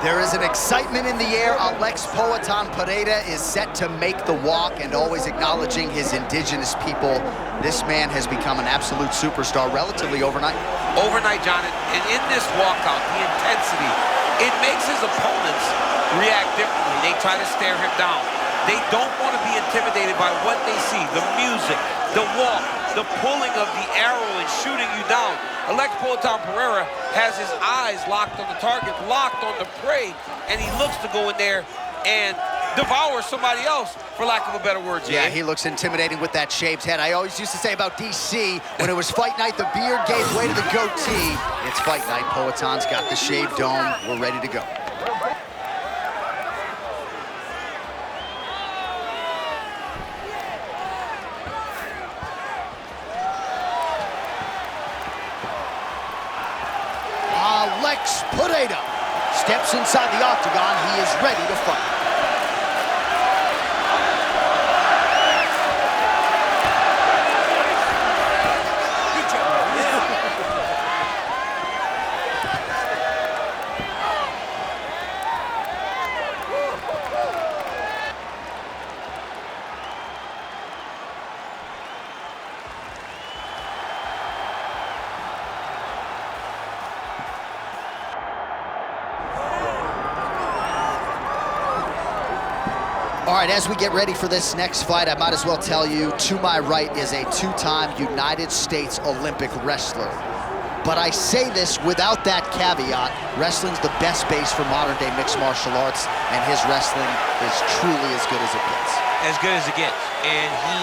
There is an excitement in the air. Alex Pereira is set to make the walk, and always acknowledging his indigenous people. This man has become an absolute superstar relatively overnight. Overnight, John, and in this walkout, the intensity, it makes his opponents react differently. They try to stare him down. They don't want to be intimidated by what they see, the music, the walk, the pulling of the arrow and shooting you down. Alex Pereira has his eyes locked on the target, locked on the prey, and he looks to go in there and devour somebody else, for lack of a better word. Yeah, he looks intimidating with that shaved head. I always used to say about DC, when it was fight night, the beard gave way to the goatee. It's fight night. Poaton's got the shaved dome. We're ready to go. Alex Pereira steps inside the octagon. He is ready to fight. All right, as we get ready for this next fight, I might as well tell you, to my right is a two-time United States Olympic wrestler. But I say this without that caveat. Wrestling's the best base for modern-day mixed martial arts, and his wrestling is truly as good as it gets. As good as it gets. And he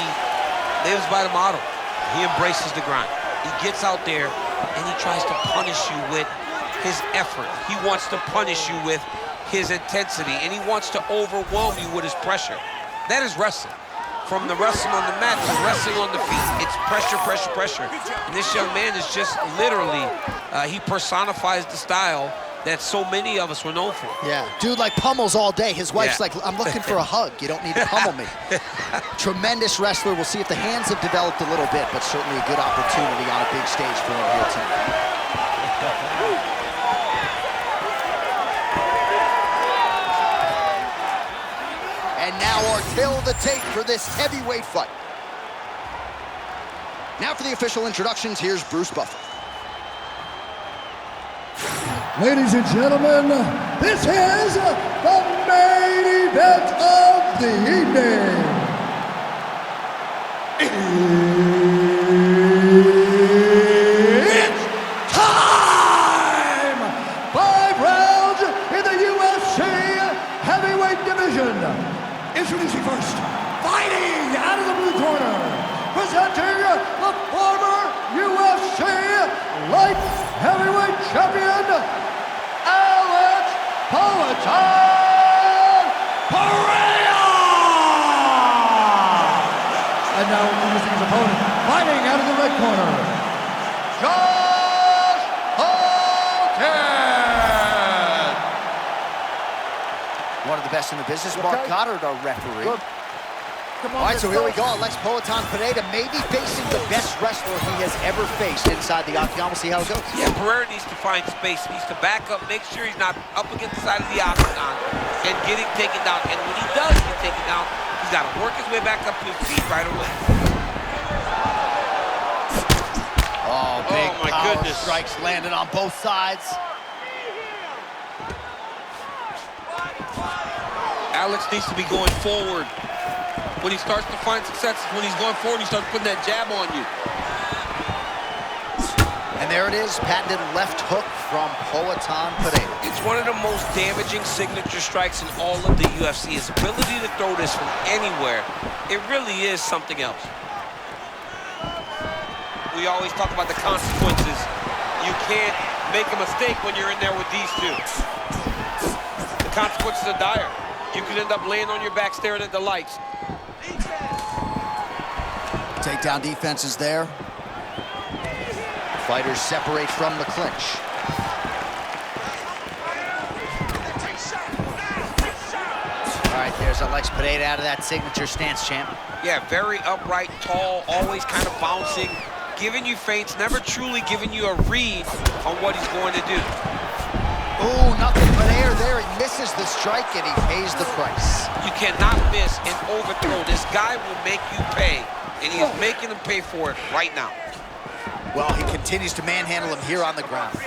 lives by the motto. He embraces the grind. He gets out there, and he tries to punish you with his effort. He wants to punish you with his intensity, and he wants to overwhelm you with his pressure. That is wrestling. From the wrestling on the mat to wrestling on the feet, it's pressure, pressure, pressure. And this young man is just literally, he personifies the style that so many of us were known for. Yeah, dude like pummels all day. His wife's like, I'm looking for a hug. You don't need to pummel me. Tremendous wrestler. We'll see if the hands have developed a little bit, but certainly a good opportunity on a big stage for him here tonight. And now our tail of the tape for this heavyweight fight. Now for the official introductions, here's Bruce Buffer. Ladies and gentlemen, this is the main event of the evening. It's time! 5 rounds in the UFC heavyweight division. Introducing first, fighting out of the blue corner, presenting the former UFC light heavyweight champion, Alex Pereira! And now introducing his opponent, fighting out of the red corner, Hokit! One of the best in the business, Mark Goddard, our referee. All right, so here we go. Alex Pereira may be facing the best wrestler he has ever faced inside the octagon. We'll see how it goes. Yeah, Pereira needs to find space. He needs to back up, make sure he's not up against the side of the octagon and getting taken down. And when he does get taken down, he's got to work his way back up to his feet right away. Oh, big my power goodness. strikes landed on both sides. Alex needs to be going forward. When he starts to find success, when he's going forward, he starts putting that jab on you. And there it is, patented left hook from Pereira. It's one of the most damaging signature strikes in all of the UFC. His ability to throw this from anywhere, it really is something else. We always talk about the consequences. You can't make a mistake when you're in there with these two. The consequences are dire. You could end up laying on your back staring at the lights. Takedown defense is there. Fighters separate from the clinch. All right, there's Alex Pereira out of that signature stance, champ. Yeah, very upright, tall, always kind of bouncing, giving you feints, never truly giving you a read on what he's going to do. Ooh, nothing but air there. He misses the strike and he pays the price. You cannot miss an overthrow. This guy will make you pay, and he is making him pay for it right now. Well, he continues to manhandle him here on the ground.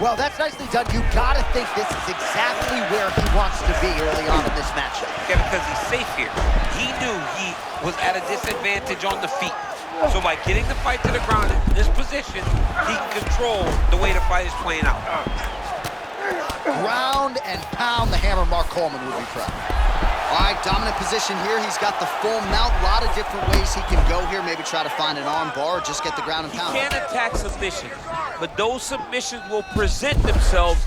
Well, that's nicely done. You gotta think this is exactly where he wants to be early on in this matchup. Yeah, because he's safe here. He knew he was at a disadvantage on the feet. So by getting the fight to the ground in this position, he can control the way the fight is playing out. Ground and pound, the hammer Mark Coleman would be proud. All right, dominant position here. He's got the full mount. A lot of different ways he can go here. Maybe try to find an arm bar or just get the ground and pound. He can attack submissions, but those submissions will present themselves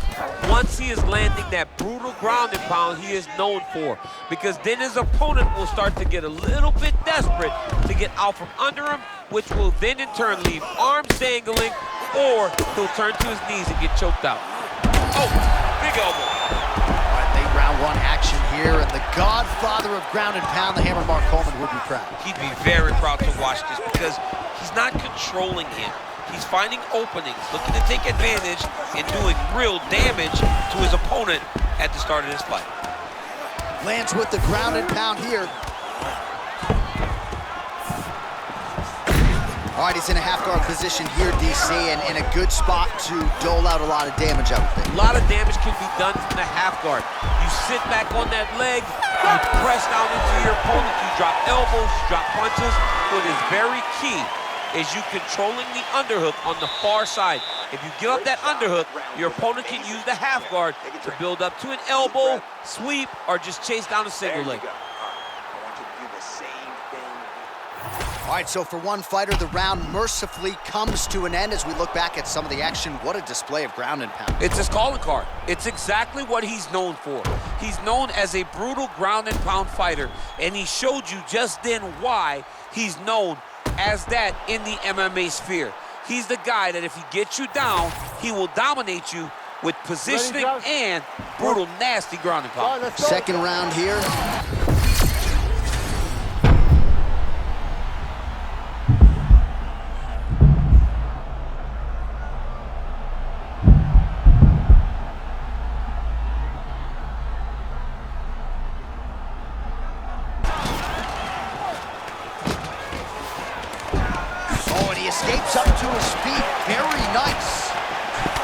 once he is landing that brutal ground and pound he is known for. Because then his opponent will start to get a little bit desperate to get out from under him, which will then in turn leave arms dangling, or he'll turn to his knees and get choked out. Oh, big elbow. Round one action here, and the godfather of ground and pound, the hammer Mark Coleman, would be proud. He'd be very proud to watch this because he's not controlling him. He's finding openings, looking to take advantage and doing real damage to his opponent at the start of this fight. Lands with the ground and pound here. All right, he's in a half-guard position here, DC, and in a good spot to dole out a lot of damage, I would think. A lot of damage can be done from the half-guard. You sit back on that leg, you press down into your opponent, you drop elbows, you drop punches. What is very key is you controlling the underhook on the far side. If you give up that underhook, your opponent can use the half-guard to build up to an elbow, sweep, or just chase down a single leg. All right, so for one fighter, the round mercifully comes to an end as we look back at some of the action. What a display of ground and pound. It's his calling card. It's exactly what he's known for. He's known as a brutal ground and pound fighter, and he showed you just then why he's known as that in the MMA sphere. He's the guy that if he gets you down, he will dominate you with positioning and brutal, nasty ground and pound. Second round here. Escapes up to his feet, very nice.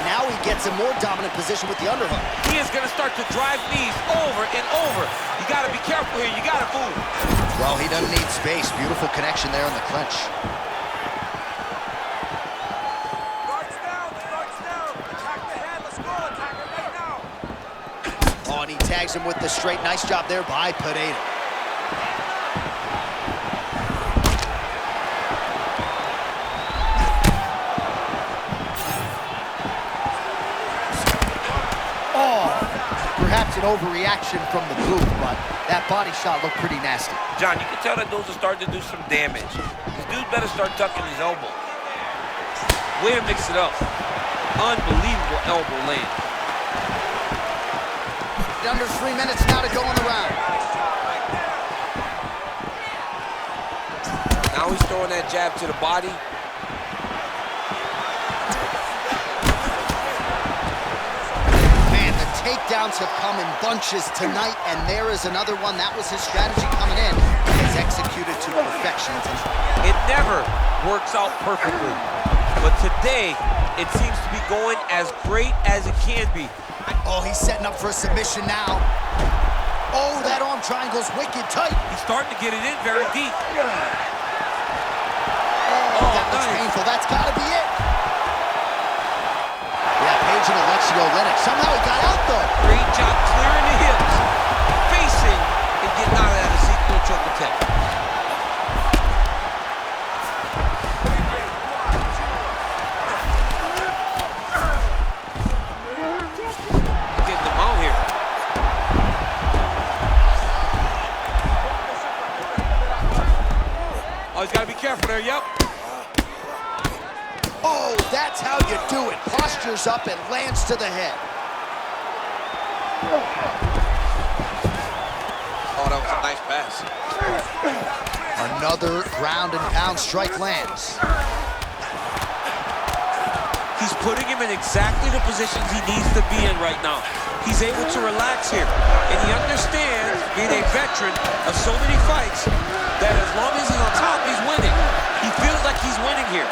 Now he gets a more dominant position with the underhook. He is gonna start to drive knees over and over. You gotta be careful here, you gotta move. Well, he doesn't need space. Beautiful connection there in the clinch. Guards down, attack the head, let's go, attack it right now. Oh, and he tags him with the straight. Nice job there by Pereira. Perhaps an overreaction from the booth, but that body shot looked pretty nasty. John, you can tell that those are starting to do some damage. This dude better start tucking his elbow. Way to mix it up. Unbelievable elbow land. Under 3 minutes now to go in the round. Now he's throwing that jab to the body. Takedowns have come in bunches tonight, and there is another one. That was his strategy coming in. It's executed to perfection. It never works out perfectly, but today it seems to be going as great as it can be. Oh, he's setting up for a submission now. Oh, that arm triangle's wicked tight. He's starting to get it in very deep. Oh, that looks painful. That's got to be it. Page and Alexio Lennox. Somehow he got out, though. Great job clearing the hips, facing, and getting out of that Ezekiel choke attack. Getting the mount. he's got to be careful there, yep. Oh, that's how you do it. Postures up and lands to the head. Oh, that was a nice pass. Another ground and pound strike lands. He's putting him in exactly the positions he needs to be in right now. He's able to relax here, and he understands, being a veteran of so many fights, that as long as he's on top, he's winning. He feels like he's winning here.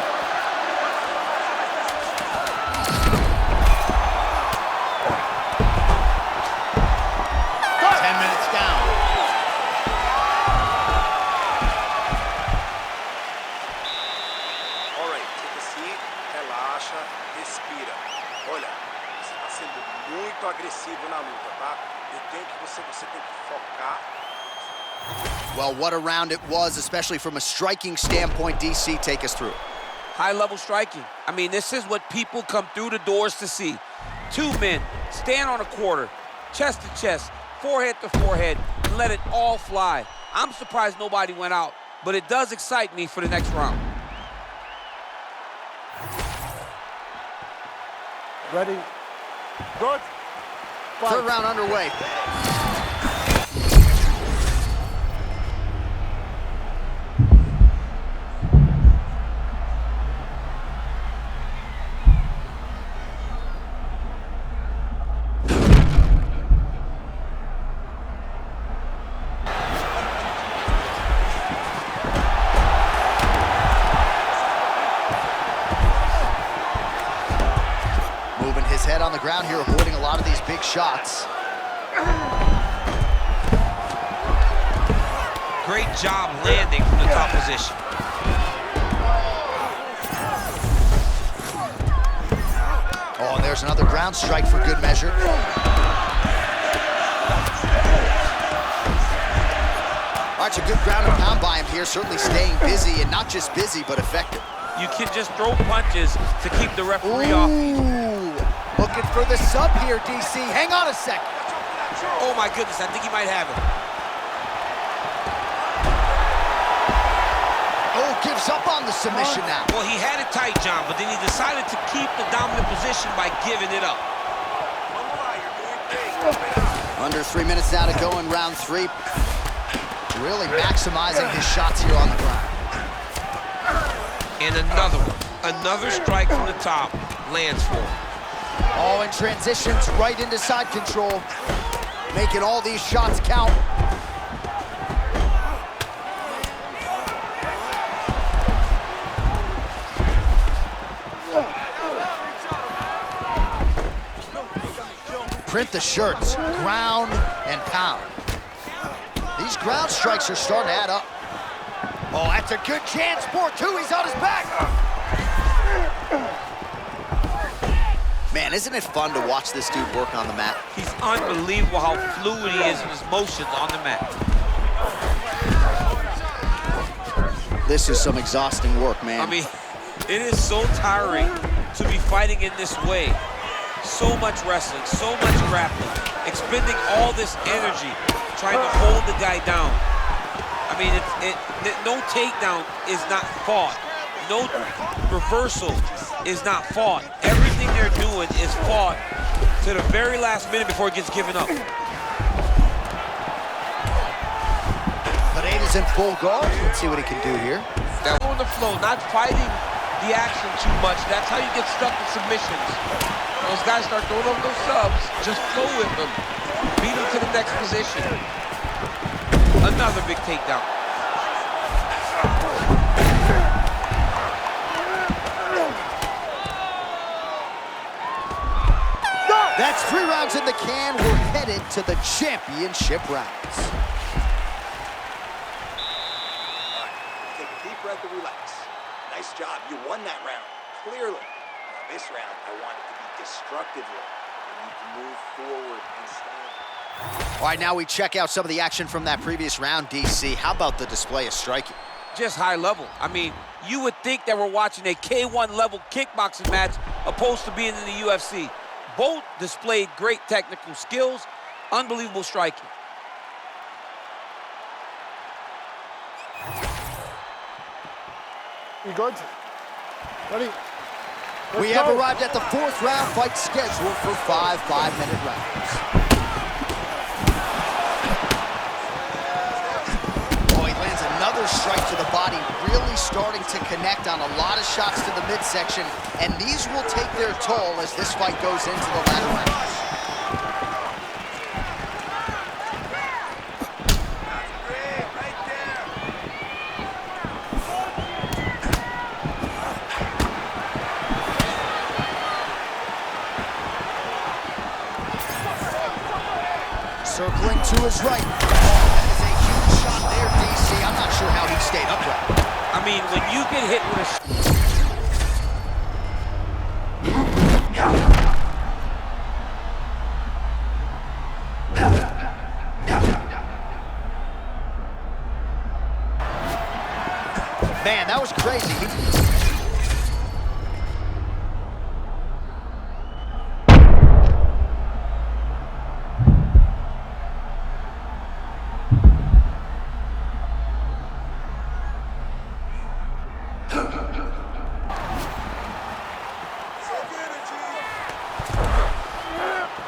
Agressivo na luta, tá? Eu tenho que você tem que focar. Well, what a round it was, especially from a striking standpoint. DC, take us through. High-level striking. I mean, this is what people come through the doors to see. Two men stand on a quarter, chest to chest, forehead to forehead, and let it all fly. I'm surprised nobody went out, but it does excite me for the next round. Ready? Good. Third round underway. Moving his head on the ground here, avoiding a lot of these big shots. Great job landing from the top position. Oh, and there's another ground strike for good measure. All right, it's a good ground and pound by him here, certainly staying busy, and not just busy, but effective. You can just throw punches to keep the referee off. Looking for the sub here, DC. Hang on a second. Oh my goodness, I think he might have it. Oh, gives up on the submission now. Well, he had it tight, John, but then he decided to keep the dominant position by giving it up. Under 3 minutes now to go in round 3. Really maximizing his shots here on the ground. And another one. Another strike from the top lands for him. Oh, and transitions right into side control, making all these shots count. Print the shirts, ground and pound. These ground strikes are starting to add up. Oh, that's a good chance for two. He's on his back. Man, isn't it fun to watch this dude work on the mat? He's unbelievable how fluid he is in his motions on the mat. This is some exhausting work, man. I mean, it is so tiring to be fighting in this way. So much wrestling, so much grappling, expending all this energy trying to hold the guy down. I mean, no takedown is not fought. No reversal is not fought. Everything they're doing is fought to the very last minute before it gets given up. Pereira's in full guard. Let's see what he can do here. They're on the flow, not fighting the action too much. That's how you get stuck in submissions. Those guys start throwing over those subs, just flow with them. Beat them to the next position. Another big takedown. That's 3 rounds in the can. We're headed to the championship rounds. All right, take a deep breath and relax. Nice job. You won that round, clearly. Now this round, I want it to be destructively. You need to move forward and stand. All right, now we check out some of the action from that previous round, DC. How about the display of striking? Just high level. I mean, you would think that we're watching a K1 level kickboxing match opposed to being in the UFC. Both displayed great technical skills, unbelievable striking. You good? Ready? We have arrived at the 4th round fight scheduled for 5 5-minute rounds. Oh, he lands another strike to the body, really starting to connect on a lot of shots to the midsection, and these will take their toll as this fight goes into the latter rounds. Circling to his right. That is a huge shot there, DC. I'm not sure how he stayed upright. I mean, when you get hit with a... Man, that was crazy.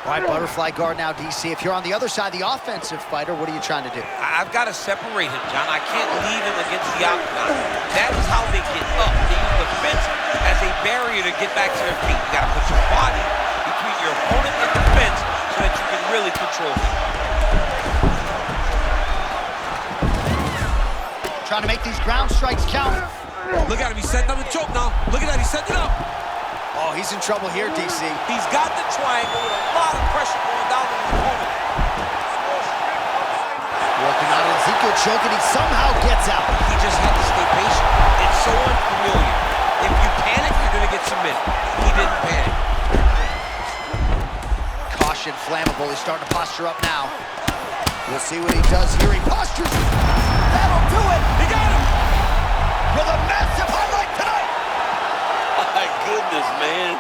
All right, butterfly guard now, DC. If you're on the other side, the offensive fighter, what are you trying to do? I've got to separate him, John. I can't leave him against the octagon. That is how they get up. They use the fence as a barrier to get back to their feet. You got to put your body between your opponent and the fence so that you can really control him. Trying to make these ground strikes count. Look at him. He's setting up the choke now. Look at that. He's setting it up. Oh, he's in trouble here, DC. He's got the triangle with a lot of pressure going down on his opponent. Working on Ezekiel choke, and he somehow gets out. He just had to stay patient. It's so unfamiliar. If you panic, you're going to get submitted. He didn't panic. Caution, flammable. He's starting to posture up now. We'll see what he does here. He postures. That'll do it. He got him. With a massive highlight tonight. My goodness, man.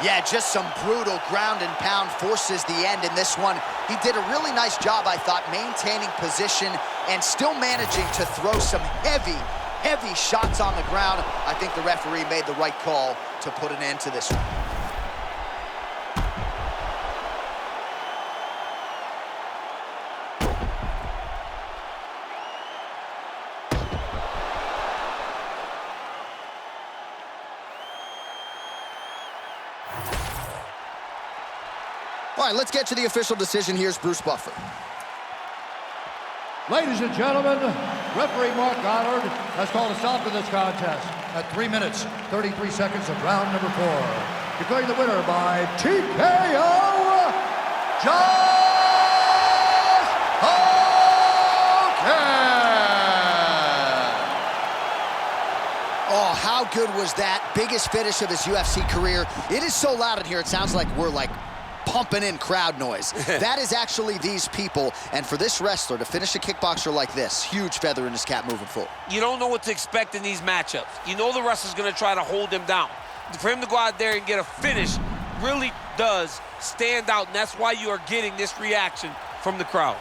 Yeah, just some brutal ground and pound forces the end in this one. He did a really nice job, I thought, maintaining position and still managing to throw some heavy shots on the ground. I think the referee made the right call to put an end to this one. All right, let's get to the official decision. Here's Bruce Buffer. Ladies and gentlemen, referee Mark Goddard has called a stop to this contest at 3 minutes, 33 seconds of round number 4. Declaring the winner by TKO, Josh Hokit! Oh, how good was that? Biggest finish of his UFC career. It is so loud in here, it sounds like we're pumping in crowd noise. That is actually these people, and for this wrestler to finish a kickboxer like this, huge feather in his cap moving forward. You don't know what to expect in these matchups. You know the wrestler's going to try to hold him down. For him to go out there and get a finish really does stand out, and that's why you are getting this reaction from the crowd.